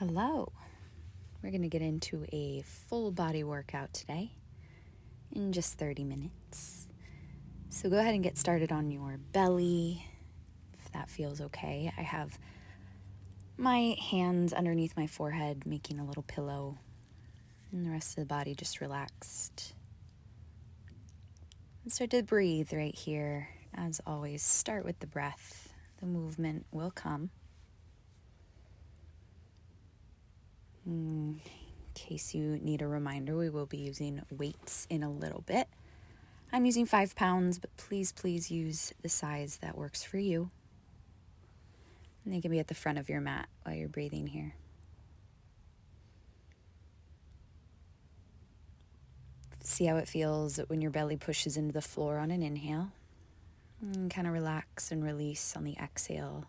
Hello. We're going to get into a full body workout today in just 30 minutes. So go ahead and get started on your belly, if that feels okay. I have my hands underneath my forehead making a little pillow, and the rest of the body just relaxed. And start to breathe right here. As always, start with the breath. The movement will come. In case you need a reminder, we will be using weights in a little bit. I'm using 5 pounds, but please use the size that works for you. And they can be at the front of your mat while you're breathing here. See how it feels when your belly pushes into the floor on an inhale. And kind of relax and release on the exhale.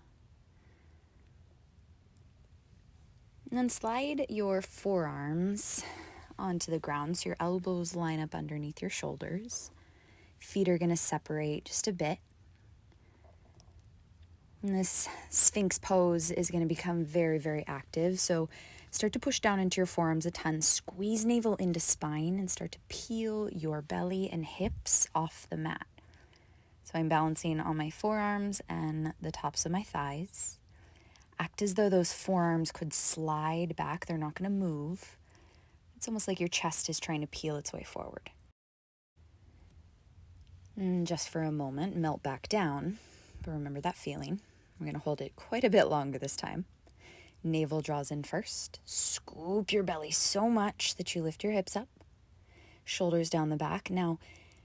And then slide your forearms onto the ground so your elbows line up underneath your shoulders. Feet are going to separate just a bit. And this Sphinx pose is going to become very, very active. So start to push down into your forearms a ton. Squeeze navel into spine and start to peel your belly and hips off the mat. So I'm balancing on my forearms and the tops of my thighs. Act as though those forearms could slide back. They're not going to move. It's almost like your chest is trying to peel its way forward. And just for a moment, melt back down. But remember that feeling. We're going to hold it quite a bit longer this time. Navel draws in first. Scoop your belly so much that you lift your hips up. Shoulders down the back. Now,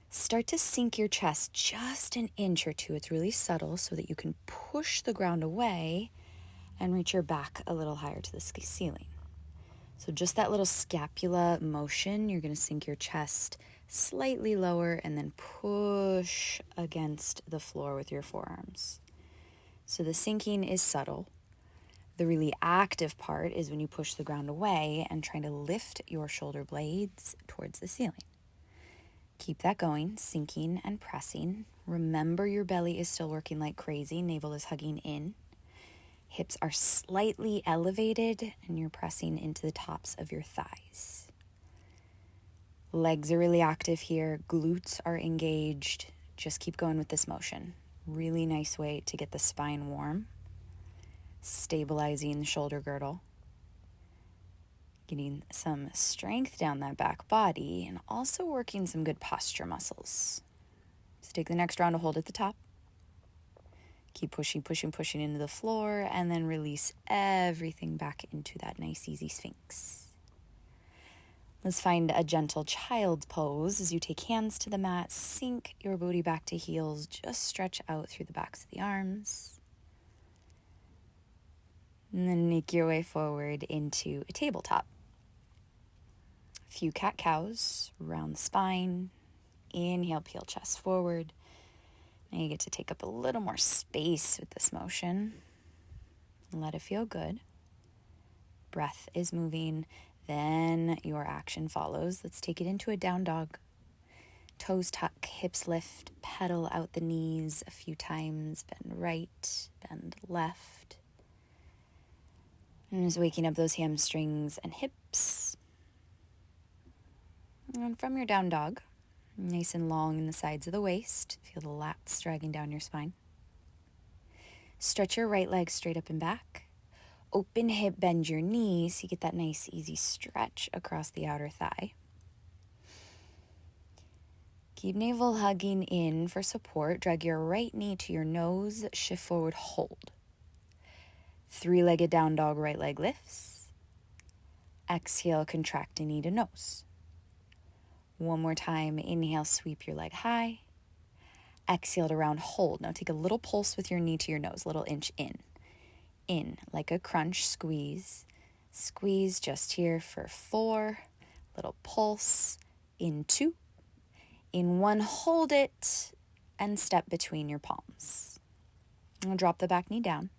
start to sink your chest just an inch or two. It's really subtle so that you can push the ground away and reach your back a little higher to the ceiling. So just that little scapula motion, you're going to sink your chest slightly lower and then push against the floor with your forearms. So the sinking is subtle. The really active part is when you push the ground away and trying to lift your shoulder blades towards the ceiling. Keep that going, sinking and pressing. Remember your belly is still working like crazy. Navel is hugging in. Hips are slightly elevated and you're pressing into the tops of your thighs. Legs are really active here. Glutes are engaged. Just keep going with this motion. Really nice way to get the spine warm. Stabilizing the shoulder girdle. Getting some strength down that back body and also working some good posture muscles. So take the next round to hold at the top. Keep pushing into the floor and then release everything back into that nice, easy Sphinx. Let's find a gentle child's pose as you take hands to the mat, sink your booty back to heels, just stretch out through the backs of the arms. And then make your way forward into a tabletop. A few cat-cows, round the spine. Inhale, peel chest forward. Now you get to take up a little more space with this motion. Let it feel good. Breath is moving, then your action follows. Let's take it into a down dog. Toes tuck, hips lift, pedal out the knees a few times. Bend right, bend left. And just waking up those hamstrings and hips. And from your down dog, nice and long in the sides of the waist. Feel the lats dragging down your spine. Stretch your right leg straight up and back. Open hip, bend your knees. So you get that nice, easy stretch across the outer thigh. Keep navel hugging in for support. Drag your right knee to your nose. Shift forward, hold. 3-legged down dog, right leg lifts. Exhale, contract a knee to nose. One more time, inhale, sweep your leg high. Exhale to round, hold. Now take a little pulse with your knee to your nose, little inch in. In, like a crunch, squeeze. Squeeze just here for 4. Little pulse, in 2. In 1, hold it, and step between your palms. And drop the back knee down.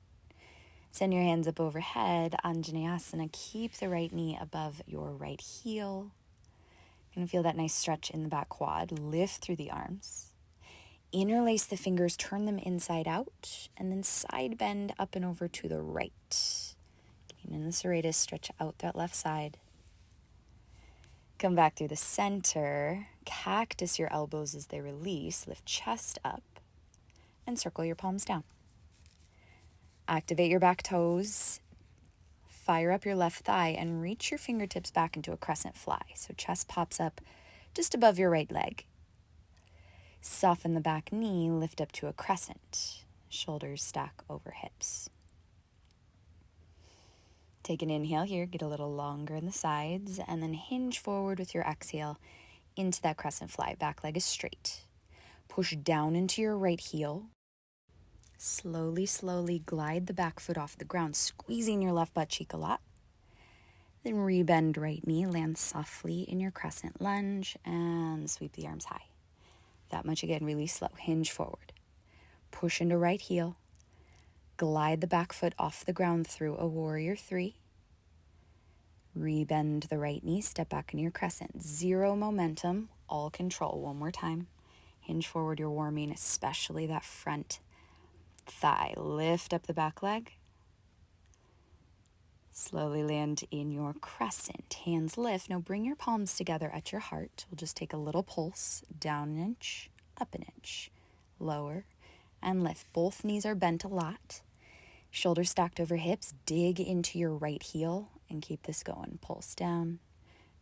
Send your hands up overhead, Anjaneyasana. Keep the right knee above your right heel. You're going to feel that nice stretch in the back quad. Lift through the arms. Interlace the fingers, turn them inside out, and then side bend up and over to the right. And in the serratus, stretch out that left side. Come back through the center. Cactus your elbows as they release. Lift chest up and circle your palms down. Activate your back toes. Fire up your left thigh and reach your fingertips back into a crescent fly. So chest pops up just above your right leg. Soften the back knee, lift up to a crescent. Shoulders stack over hips. Take an inhale here, get a little longer in the sides, and then hinge forward with your exhale into that crescent fly. Back leg is straight. Push down into your right heel. Slowly, slowly glide the back foot off the ground, squeezing your left butt cheek a lot. Then rebend right knee, land softly in your crescent lunge, and sweep the arms high. That much again, really slow. Hinge forward. Push into right heel. Glide the back foot off the ground through a warrior three. Rebend the right knee, step back into your crescent. Zero momentum, all control. One more time. Hinge forward, you're warming, especially that front thigh. Lift up the back leg. Slowly land in your crescent. Hands lift. Now bring your palms together at your heart. We'll just take a little pulse. Down an inch, up an inch. Lower and lift. Both knees are bent a lot. Shoulders stacked over hips. Dig into your right heel and keep this going. Pulse down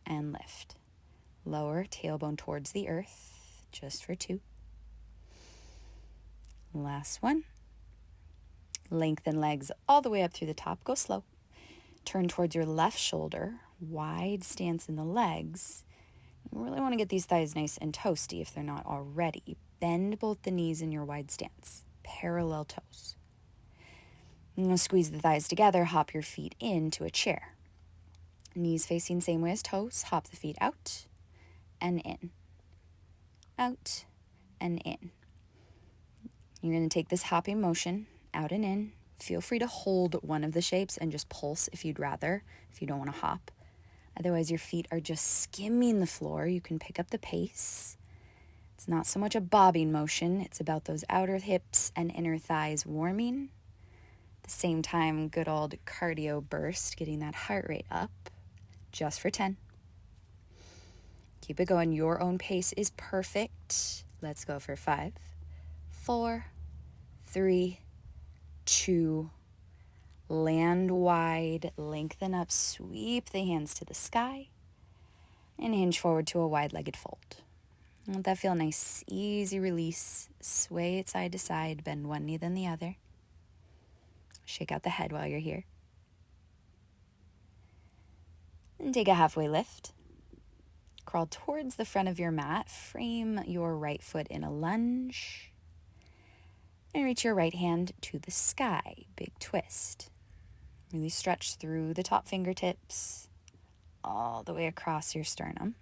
and lift. Lower, tailbone towards the earth. Just for 2. Last one. Lengthen legs all the way up through the top. Go slow. Turn towards your left shoulder. Wide stance in the legs. You really want to get these thighs nice and toasty if they're not already. Bend both the knees in your wide stance. Parallel toes. Now squeeze the thighs together. Hop your feet into a chair. Knees facing same way as toes. Hop the feet out and in. Out and in. You're going to take this hopping motion out and in. Feel free to hold one of the shapes and just pulse if you'd rather, if you don't want to hop. Otherwise, your feet are just skimming the floor. You can pick up the pace. It's not so much a bobbing motion. It's about those outer hips and inner thighs warming. At the same time, good old cardio burst, getting that heart rate up. Just for 10. Keep it going. Your own pace is perfect. Let's go for 5, 4, 3, 2, land wide, lengthen up, sweep the hands to the sky, and hinge forward to a wide-legged fold. Let that feel nice, easy release. Sway it side to side, bend one knee then the other. Shake out the head while you're here. And take a halfway lift. Crawl towards the front of your mat, frame your right foot in a lunge. And reach your right hand to the sky. Big twist. Really stretch through the top fingertips, all the way across your sternum.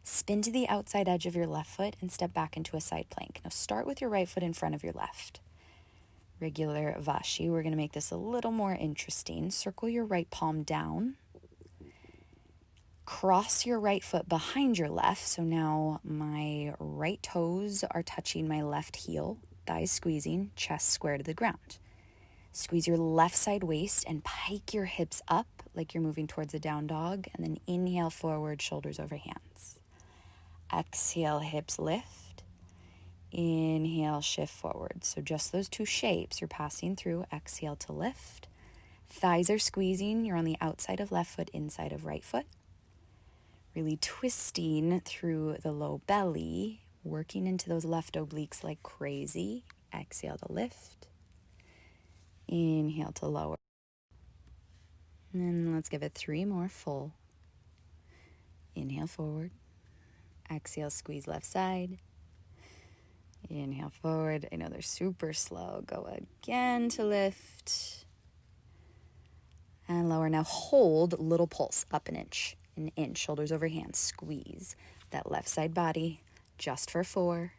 Spin to the outside edge of your left foot and step back into a side plank. Now start with your right foot in front of your left. Regular Vashi. We're going to make this a little more interesting. Circle your right palm down. Cross your right foot behind your left. So now my right toes are touching my left heel. Thighs squeezing, chest square to the ground. Squeeze your left side waist and pike your hips up like you're moving towards a down dog. And then inhale forward, shoulders over hands. Exhale, hips lift. Inhale, shift forward. So just those 2 shapes you're passing through. Exhale to lift. Thighs are squeezing. You're on the outside of left foot, inside of right foot. Really twisting through the low belly. Working into those left obliques like crazy. Exhale to lift. Inhale to lower. And then let's give it 3 more full. Inhale forward. Exhale, squeeze left side. Inhale forward. I know they're super slow. Go again to lift. And lower. Now hold, little pulse, up an inch. An inch, shoulders over hands. Squeeze that left side body. Just for 4,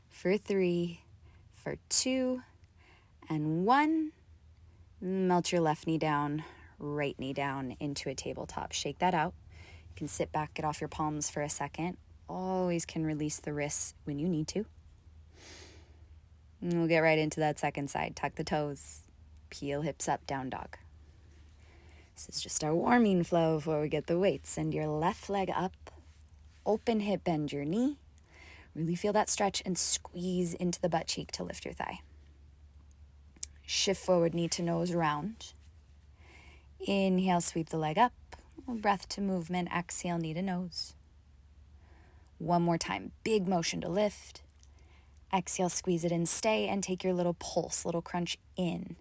for 3, for 2, and 1. Melt your left knee down, right knee down into a tabletop. Shake that out. You can sit back, get off your palms for a second. Always can release the wrists when you need to. And we'll get right into that second side. Tuck the toes. Peel hips up, down dog. This is just our warming flow before we get the weights. Send your left leg up, open hip, bend your knee. Really feel that stretch and squeeze into the butt cheek to lift your thigh. Shift forward, knee to nose, round. Inhale, sweep the leg up. Breath to movement. Exhale, knee to nose. One more time. Big motion to lift. Exhale, squeeze it in, stay, and take your little pulse, little crunch in,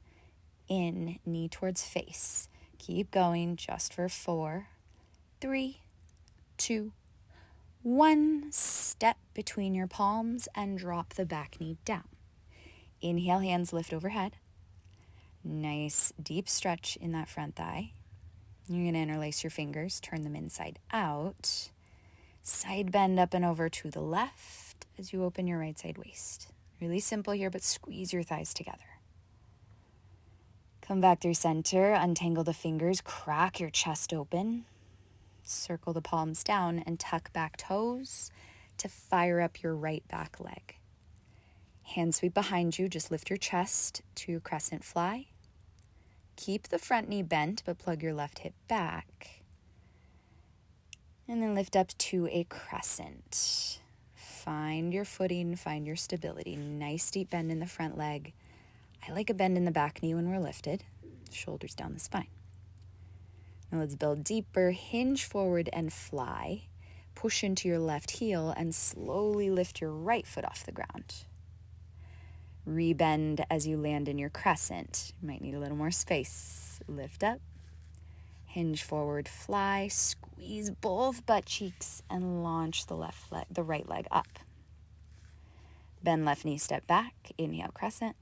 knee towards face. Keep going just for 4, 3, 2, 1. Step between your palms and drop the back knee down. Inhale, hands lift overhead. Nice deep stretch in that front thigh. You're going to interlace your fingers, turn them inside out. Side bend up and over to the left as you open your right side waist. Really simple here, but squeeze your thighs together. Come back through center, untangle the fingers, crack your chest open. Circle the palms down and tuck back toes to fire up your right back leg. Hand sweep behind you, just lift your chest to your crescent fly. Keep the front knee bent, but plug your left hip back. And then lift up to a crescent. Find your footing, find your stability. Nice deep bend in the front leg. I like a bend in the back knee when we're lifted. Shoulders down the spine. Now let's build deeper. Hinge forward and fly. Push into your left heel and slowly lift your right foot off the ground. Rebend as you land in your crescent. You might need a little more space. Lift up. Hinge forward, fly. Squeeze both butt cheeks and launch the right leg up. Bend left knee, step back. Inhale, crescent.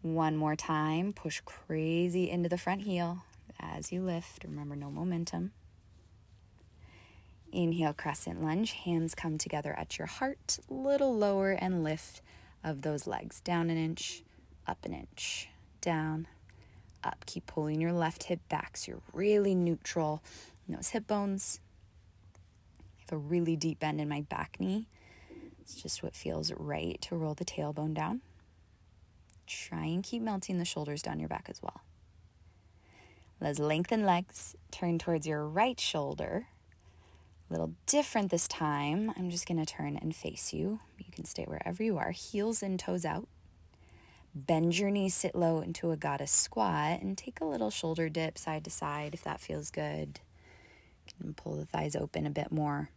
One more time. Push crazy into the front heel as you lift. Remember, no momentum. Inhale, crescent lunge. Hands come together at your heart. Little lower and lift of those legs. Down an inch, up an inch. Down, up. Keep pulling your left hip back so you're really neutral in those hip bones. I have a really deep bend in my back knee. It's just what feels right to roll the tailbone down. Try and keep melting the shoulders down your back as well. Let's lengthen legs. Turn towards your right shoulder. A little different this time. I'm just going to turn and face you. You can stay wherever you are. Heels in, toes out. Bend your knees, sit low into a goddess squat, and take a little shoulder dip side to side if that feels good. You can pull the thighs open a bit more.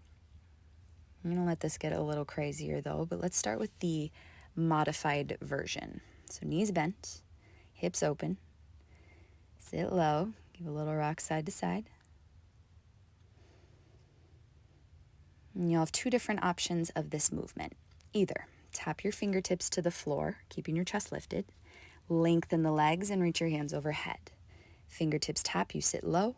I'm going to let this get a little crazier though, but let's start with the modified version. So knees bent, hips open, sit low, give a little rock side to side. And you'll have 2 different options of this movement. Either tap your fingertips to the floor, keeping your chest lifted, lengthen the legs and reach your hands overhead. Fingertips tap, you sit low,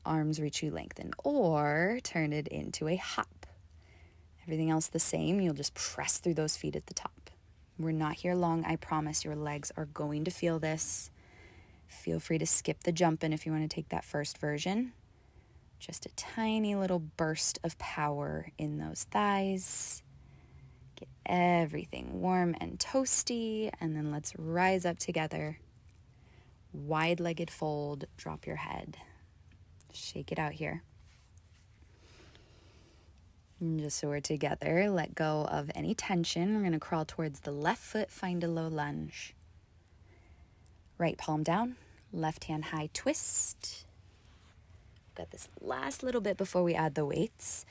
arms reach, you lengthen, or turn it into a hop. Everything else the same, you'll just press through those feet at the top. We're not here long, I promise. Your legs are going to feel this. Feel free to skip the jumping if you want to take that first version. Just a tiny little burst of power in those thighs. Get everything warm and toasty, and then let's rise up together. Wide-legged fold, drop your head. Shake it out here. And just so we're together, let go of any tension. We're going to crawl towards the left foot, find a low lunge. Right palm down, left hand high twist. Got this last little bit before we add the weights.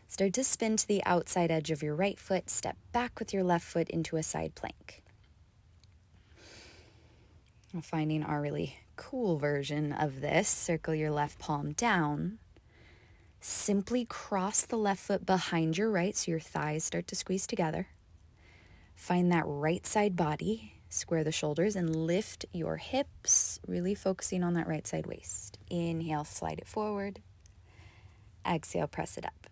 Start to spin to the outside edge of your right foot. Step back with your left foot into a side plank. We're finding our really cool version of this. Circle your left palm down. Simply cross the left foot behind your right so your thighs start to squeeze together. Find that right side body. Square the shoulders and lift your hips, really focusing on that right side waist. Inhale, slide it forward. Exhale, press it up.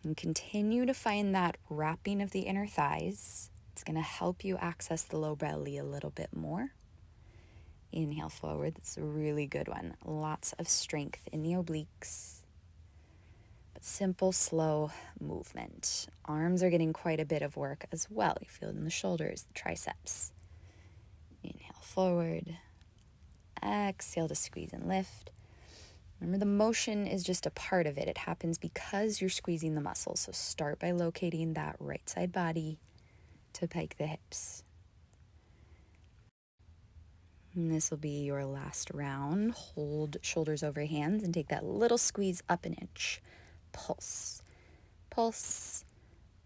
And continue to find that wrapping of the inner thighs. It's going to help you access the low belly a little bit more. Inhale forward. That's a really good one. Lots of strength in the obliques. But simple, slow movement. Arms are getting quite a bit of work as well. You feel it in the shoulders, the triceps. Inhale forward. exhale to squeeze and lift. Remember, the motion is just a part of it. It happens because you're squeezing the muscles. So start by locating that right side body to pike the hips. And this will be your last round. Hold shoulders over hands and take that little squeeze up an inch. Pulse, pulse,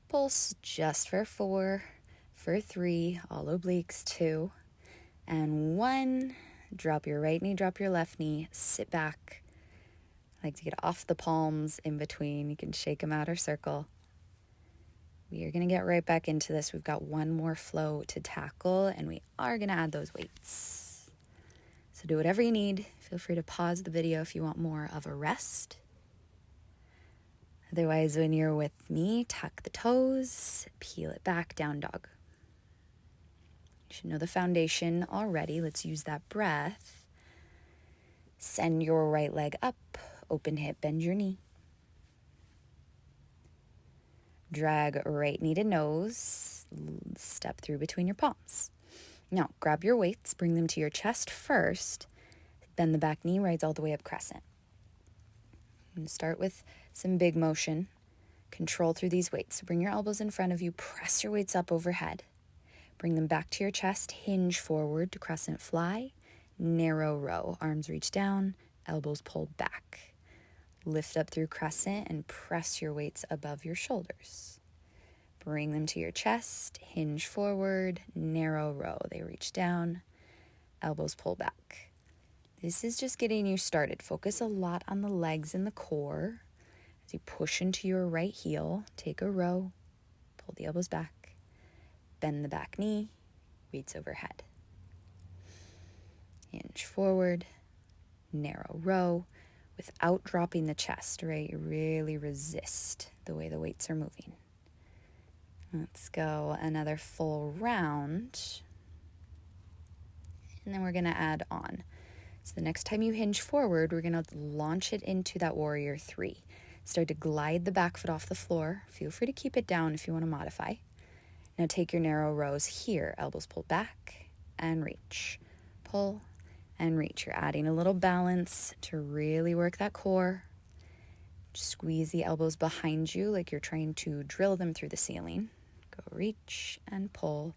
pulse, just for 4, for 3, all obliques, 2, and 1. Drop your right knee, drop your left knee, sit back. I like to get off the palms in between. You can shake them out or circle. We are going to get right back into this. We've got one more flow to tackle, and we are going to add those weights. So do whatever you need. Feel free to pause the video if you want more of a rest. Otherwise, when you're with me, tuck the toes, peel it back, down dog. You should know the foundation already. Let's use that breath. Send your right leg up, open hip, bend your knee. Drag right knee to nose, step through between your palms. Now, grab your weights, bring them to your chest first, bend the back knee, rise all the way up crescent. And start with some big motion. Control through these weights. Bring your elbows in front of you, press your weights up overhead. Bring them back to your chest, hinge forward to crescent fly, narrow row. Arms reach down, elbows pulled back. Lift up through crescent and press your weights above your shoulders. Bring them to your chest, hinge forward, narrow row. They reach down, elbows pull back. This is just getting you started. Focus a lot on the legs and the core. As you push into your right heel, take a row, pull the elbows back, bend the back knee, weights overhead. Hinge forward, narrow row, without dropping the chest, right? You really resist the way the weights are moving. Let's go another full round. And then we're going to add on. So the next time you hinge forward, we're going to launch it into that warrior 3. Start to glide the back foot off the floor. Feel free to keep it down if you want to modify. Now take your narrow rows here. Elbows pull back and reach. Pull and reach. You're adding a little balance to really work that core. Squeeze the elbows behind you like you're trying to drill them through the ceiling. Go reach and pull.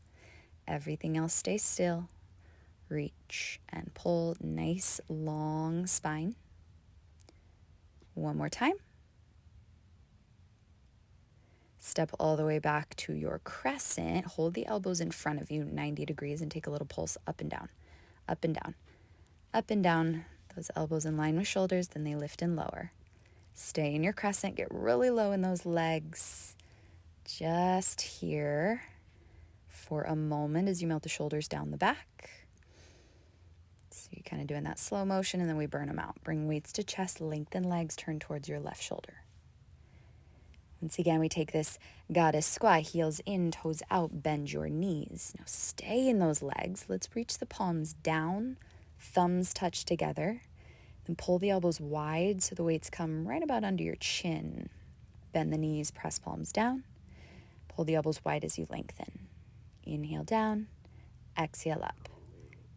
Everything else stays still. Reach and pull. Nice long spine. One more time. Step all the way back to your crescent. Hold the elbows in front of you 90 degrees and take a little pulse up and down, up and down, up and down. Those elbows in line with shoulders, then they lift and lower. Stay in your crescent. Get really low in those legs. Just here for a moment as you melt the shoulders down the back. So you're kind of doing that slow motion, and then we burn them out. Bring weights to chest, lengthen legs, turn towards your left shoulder. Once again, we take this goddess squat, heels in, toes out, bend your knees. Now stay in those legs. Let's reach the palms down, thumbs touch together. Then pull the elbows wide so the weights come right about under your chin. Bend the knees, press palms down. Pull the elbows wide as you lengthen. Inhale down, exhale up.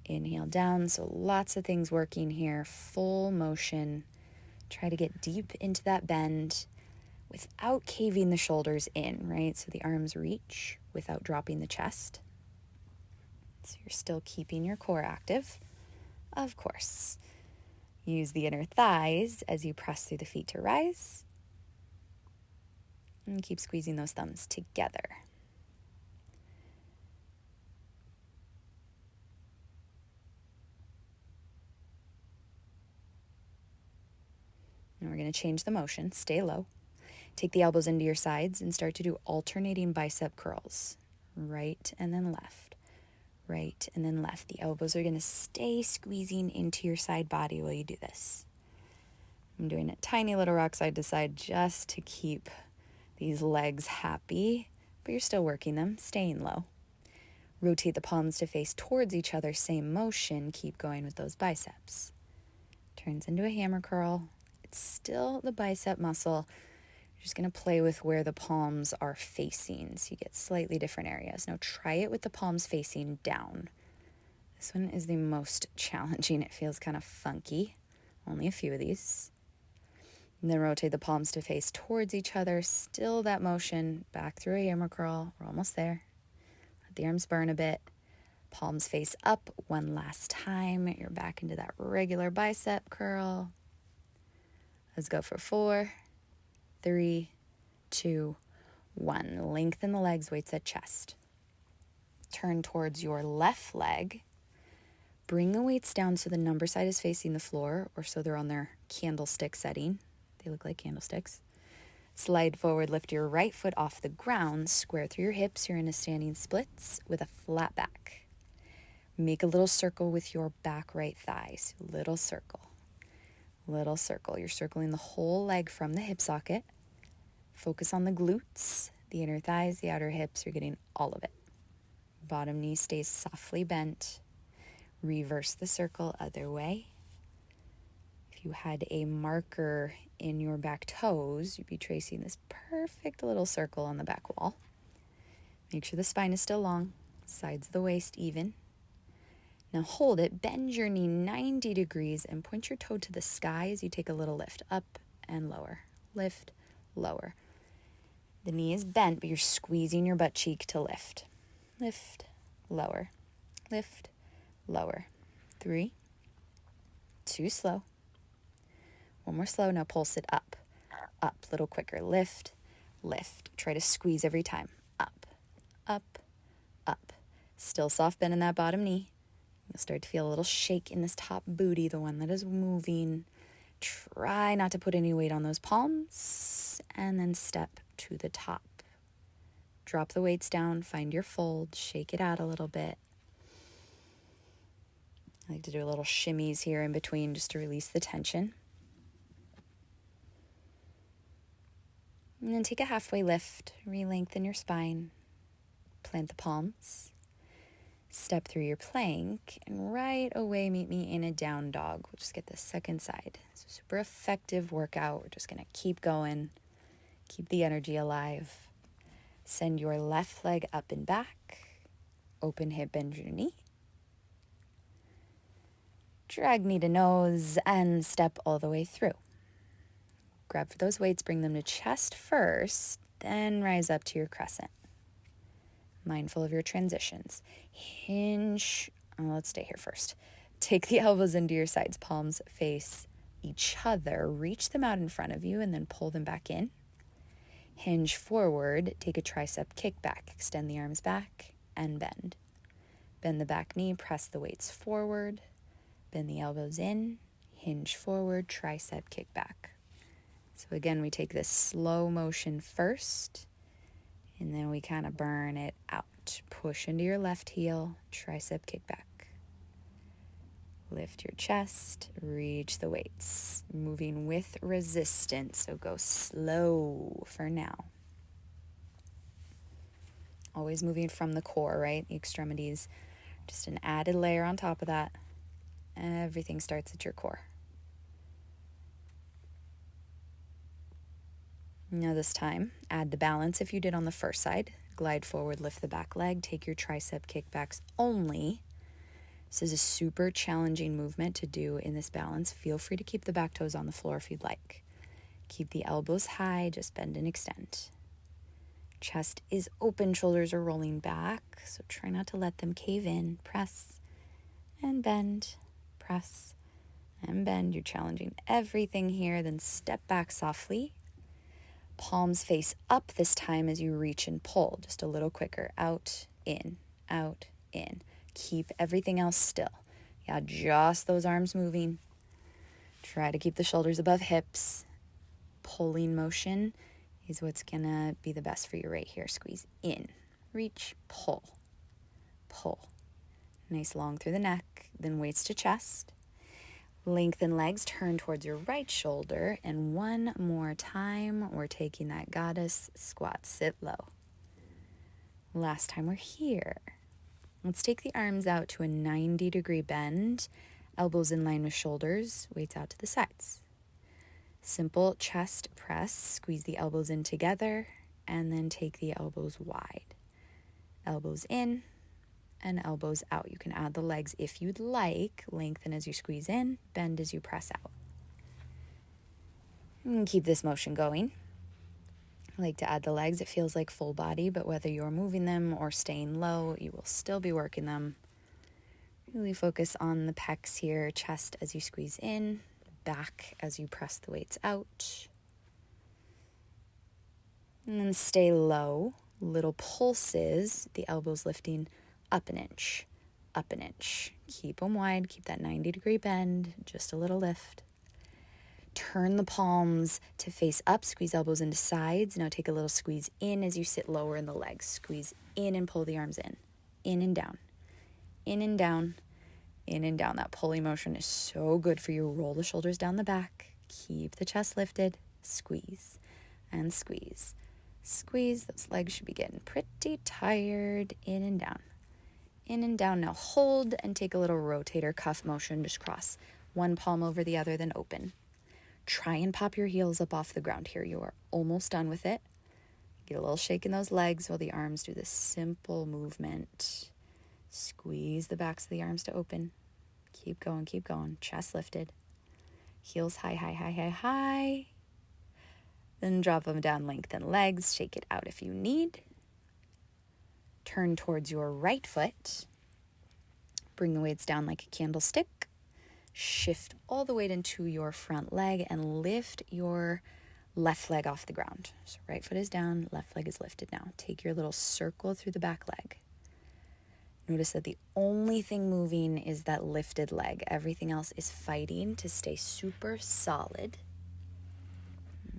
Inhale down, so lots of things working here. Full motion. Try to get deep into that bend without caving the shoulders in, right? So the arms reach without dropping the chest. So you're still keeping your core active. Of course. Use the inner thighs as you press through the feet to rise. And keep squeezing those thumbs together. And we're going to change the motion. Stay low. Take the elbows into your sides and start to do alternating bicep curls. Right and then left. Right and then left. The elbows are going to stay squeezing into your side body while you do this. I'm doing a tiny little rock side to side just to keep these legs happy, but you're still working them, staying low. Rotate the palms to face towards each other, same motion. Keep going with those biceps. Turns into a hammer curl. It's still the bicep muscle. You're just going to play with where the palms are facing, so you get slightly different areas. Now try it with the palms facing down. This one is the most challenging. It feels kind of funky. Only a few of these. And then rotate the palms to face towards each other. Still that motion. Back through a hammer curl. We're almost there. Let the arms burn a bit. Palms face up one last time. You're back into that regular bicep curl. Let's go for 4, 3, 2, 1. Lengthen the legs, weights at chest. Turn towards your left leg. Bring the weights down so the number side is facing the floor, or so they're on their candlestick setting. They look like candlesticks. Slide forward, lift your right foot off the ground, square through your hips. You're in a standing splits with a flat back. Make a little circle with your back right thigh. So little circle. Little circle. You're circling the whole leg from the hip socket. Focus on the glutes, the inner thighs, the outer hips. You're getting all of it. Bottom knee stays softly bent. Reverse the circle other way. If you had a marker in your back toes, you'd be tracing this perfect little circle on the back wall. Make sure the spine is still long, sides of the waist even. Now hold it, bend your knee 90 degrees and point your toe to the sky as you take a little lift, up and lower, lift, lower. The knee is bent, but you're squeezing your butt cheek to lift. Lift, lower, lift, lower. 3, 2, slow. One more slow. Now pulse it up, up, little quicker. Lift, lift. Try to squeeze every time. Up, up, up. Still soft bend in that bottom knee. You'll start to feel a little shake in this top booty, the one that is moving. Try not to put any weight on those palms, and then step to the top. Drop the weights down, find your fold, shake it out a little bit. I like to do a little shimmies here in between just to release the tension. And then take a halfway lift, re-lengthen your spine, plant the palms, step through your plank, and right away meet me in a down dog. We'll just get the second side. It's a super effective workout. We're just gonna keep going, keep the energy alive. Send your left leg up and back, open hip, bend your knee. Drag knee to nose and step all the way through. Grab for those weights, bring them to chest first, then rise up to your crescent. Mindful of your transitions. Hinge. Let's stay here first. Take the elbows into your sides, palms face each other. Reach them out in front of you and then pull them back in. Hinge forward. Take a tricep kick back. Extend the arms back and bend. Bend the back knee, press the weights forward. Bend the elbows in. Hinge forward, tricep kick back. So again, we take this slow motion first, and then we kind of burn it out. Push into your left heel, tricep kick back. Lift your chest, reach the weights. Moving with resistance, so go slow for now. Always moving from the core, right? The extremities, just an added layer on top of that. Everything starts at your core. Now this time, add the balance if you did on the first side. Glide forward, lift the back leg, take your tricep kickbacks only. This is a super challenging movement to do in this balance. Feel free to keep the back toes on the floor if you'd like. Keep the elbows high, just bend and extend. Chest is open, shoulders are rolling back, so try not to let them cave in. Press and bend, press and bend. You're challenging everything here, then step back softly. Palms face up this time as you reach and pull, just a little quicker. Out, in, out, in. Keep everything else still. Yeah, just those arms moving. Try to keep the shoulders above hips. Pulling motion is what's gonna be the best for you right here. Squeeze in, reach, pull, pull. Nice long through the neck, then weights to chest. Lengthen legs, turn towards your right shoulder, and one more time, we're taking that goddess squat, sit low. Last time we're here. Let's take the arms out to a 90-degree bend, elbows in line with shoulders, weights out to the sides. Simple chest press, squeeze the elbows in together, and then take the elbows wide. Elbows in, and elbows out. You can add the legs if you'd like. Lengthen as you squeeze in, bend as you press out. And keep this motion going. I like to add the legs. It feels like full body, but whether you're moving them or staying low, you will still be working them. Really focus on the pecs here, chest as you squeeze in, back as you press the weights out. And then stay low, little pulses, the elbows lifting up an inch, up an inch. Keep them wide, keep that 90-degree bend, just a little lift. Turn the palms to face up, squeeze elbows into sides. Now take a little squeeze in as you sit lower in the legs. Squeeze in and pull the arms in and down, in and down, in and down. That pulling motion is so good for you. Roll the shoulders down the back. Keep the chest lifted. Squeeze and squeeze. Squeeze. Those legs should be getting pretty tired. In and down. In and down. Now hold and take a little rotator cuff motion. Just cross one palm over the other, then open. Try and pop your heels up off the ground here. You are almost done with it. Get a little shake in those legs while the arms do this simple movement. Squeeze the backs of the arms to open. Keep going, keep going. Chest lifted. Heels high, high, high, high, high. Then drop them down, lengthen legs. Shake it out if you need. Turn towards your right foot. Bring the weights down like a candlestick. Shift all the weight into your front leg and lift your left leg off the ground. So right foot is down, left leg is lifted now. Take your little circle through the back leg. Notice that the only thing moving is that lifted leg. Everything else is fighting to stay super solid.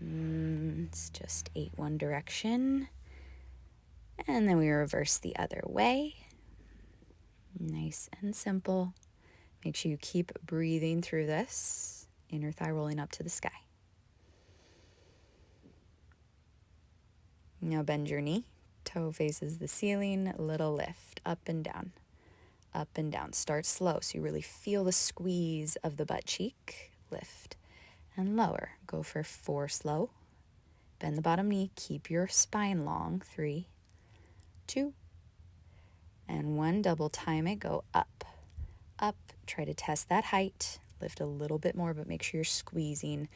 It's just 8 one direction. And then we reverse the other way. Nice and simple. Make sure you keep breathing through this. Inner thigh rolling up to the sky. Now bend your knee. Toe faces the ceiling. Little lift. Up and down. Up and down. Start slow so you really feel the squeeze of the butt cheek. Lift and lower. Go for 4 slow. Bend the bottom knee. Keep your spine long. 3, 2, and 1. Double time it. Go up. Up. Try to test that height. Lift a little bit more, but make sure you're squeezing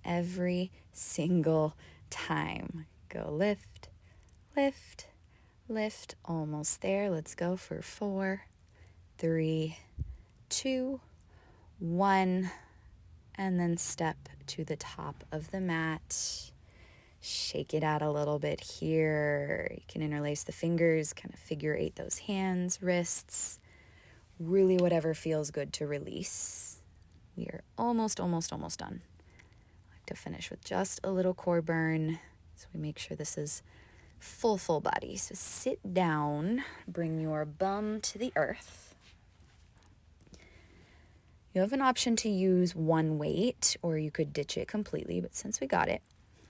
every single time. Go lift, lift, lift. Almost there. Let's go for 4, 3, 2, 1. And then step to the top of the mat. Shake it out a little bit here. You can interlace the fingers, kind of figure 8 those hands, wrists. Really whatever feels good to release. We are almost done. I like to finish with just a little core burn so we make sure this is full body. So sit down, bring your bum to the earth. You have an option to use one weight or you could ditch it completely, but since we got it,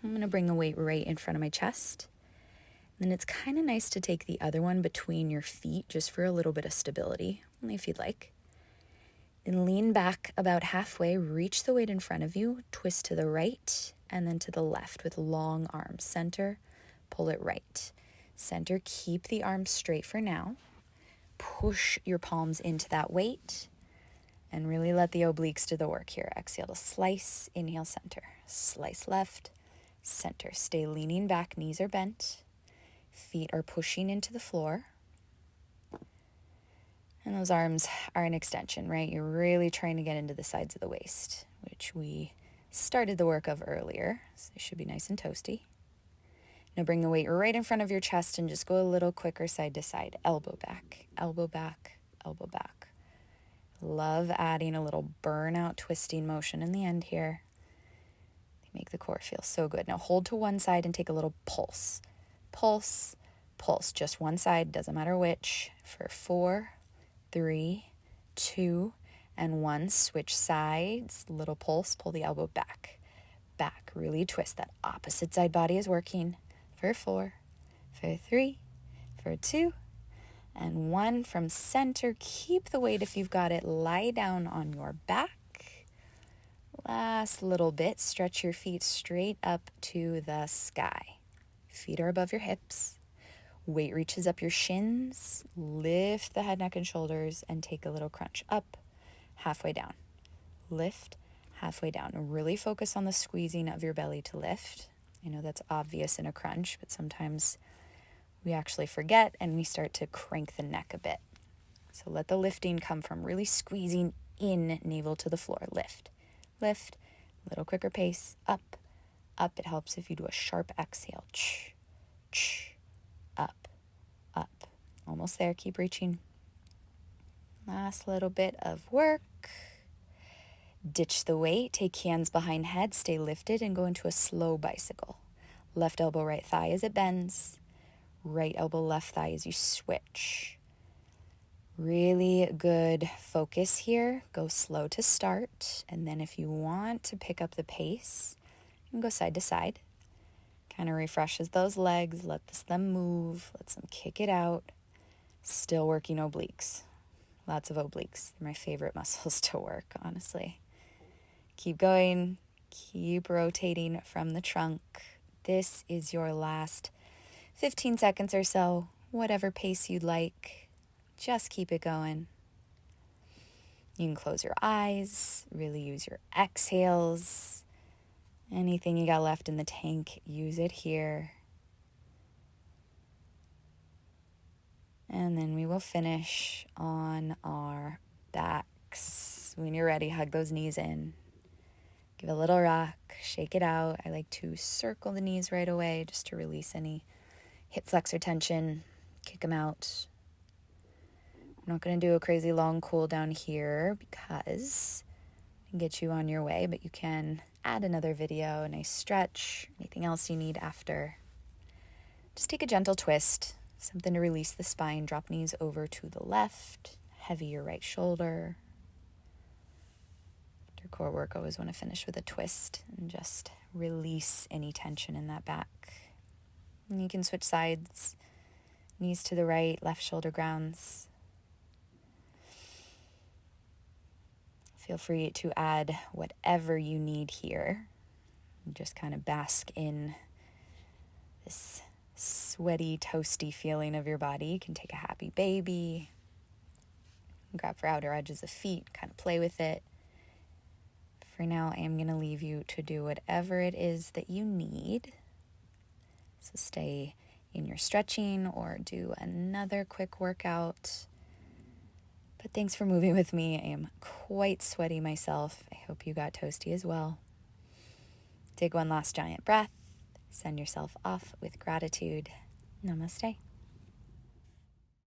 I'm going to bring the weight right in front of my chest. Then it's kind of nice to take the other one between your feet just for a little bit of stability, only if you'd like. Then lean back about halfway, reach the weight in front of you, twist to the right and then to the left with long arms. Center, pull it right. Center, keep the arms straight for now. Push your palms into that weight and really let the obliques do the work here. Exhale to slice, inhale, center. Slice left, center. Stay leaning back, knees are bent. Feet are pushing into the floor. And those arms are an extension, right? You're really trying to get into the sides of the waist, which we started the work of earlier. So they should be nice and toasty. Now bring the weight right in front of your chest and just go a little quicker side to side. Elbow back, elbow back, elbow back. Love adding a little burnout twisting motion in the end here. They make the core feel so good. Now hold to one side and take a little pulse. Pulse, pulse, just one side, doesn't matter which, for 4, 3, 2, and 1. Switch sides, little pulse, pull the elbow back, back, really twist. That opposite side body is working for 4, for 3, for 2, and 1. From center, keep the weight if you've got it. Lie down on your back. Last little bit, stretch your feet straight up to the sky. Feet are above your hips. Weight reaches up your shins, lift the head, neck, and shoulders, and take a little crunch. Up, halfway down. Lift, halfway down. Really focus on the squeezing of your belly to lift. I know that's obvious in a crunch, but sometimes we actually forget and we start to crank the neck a bit. So let the lifting come from really squeezing in, navel to the floor. Lift, lift, a little quicker pace. Up, up. It helps if you do a sharp exhale. Ch, ch, up, up. Almost there. Keep reaching. Last little bit of work. Ditch the weight. Take hands behind head. Stay lifted and go into a slow bicycle. Left elbow, right thigh as it bends. Right elbow, left thigh as you switch. Really good focus here. Go slow to start. And then if you want to pick up the pace, you can go side to side. Kind of refreshes those legs. Lets them move. Lets them kick it out. Still working obliques. Lots of obliques. They're my favorite muscles to work, honestly. Keep going. Keep rotating from the trunk. This is your last 15 seconds or so. Whatever pace you'd like. Just keep it going. You can close your eyes, really use your exhales. Anything you got left in the tank, use it here. And then we will finish on our backs. When you're ready, hug those knees in. Give a little rock, shake it out. I like to circle the knees right away just to release any hip flexor tension. Kick them out. I'm not going to do a crazy long cool down here because I can get you on your way, but you can add another video, a nice stretch, anything else you need after. Just take a gentle twist, something to release the spine. Drop knees over to the left, heavy your right shoulder. After core work, I always want to finish with a twist and just release any tension in that back. And you can switch sides, knees to the right, left shoulder grounds. Feel free to add whatever you need here. Just kind of bask in this sweaty, toasty feeling of your body. You can take a happy baby, grab for outer edges of feet, kind of play with it. For now, I am going to leave you to do whatever it is that you need. So stay in your stretching or do another quick workout. But thanks for moving with me. I am quite sweaty myself. I hope you got toasty as well. Take one last giant breath. Send yourself off with gratitude. Namaste.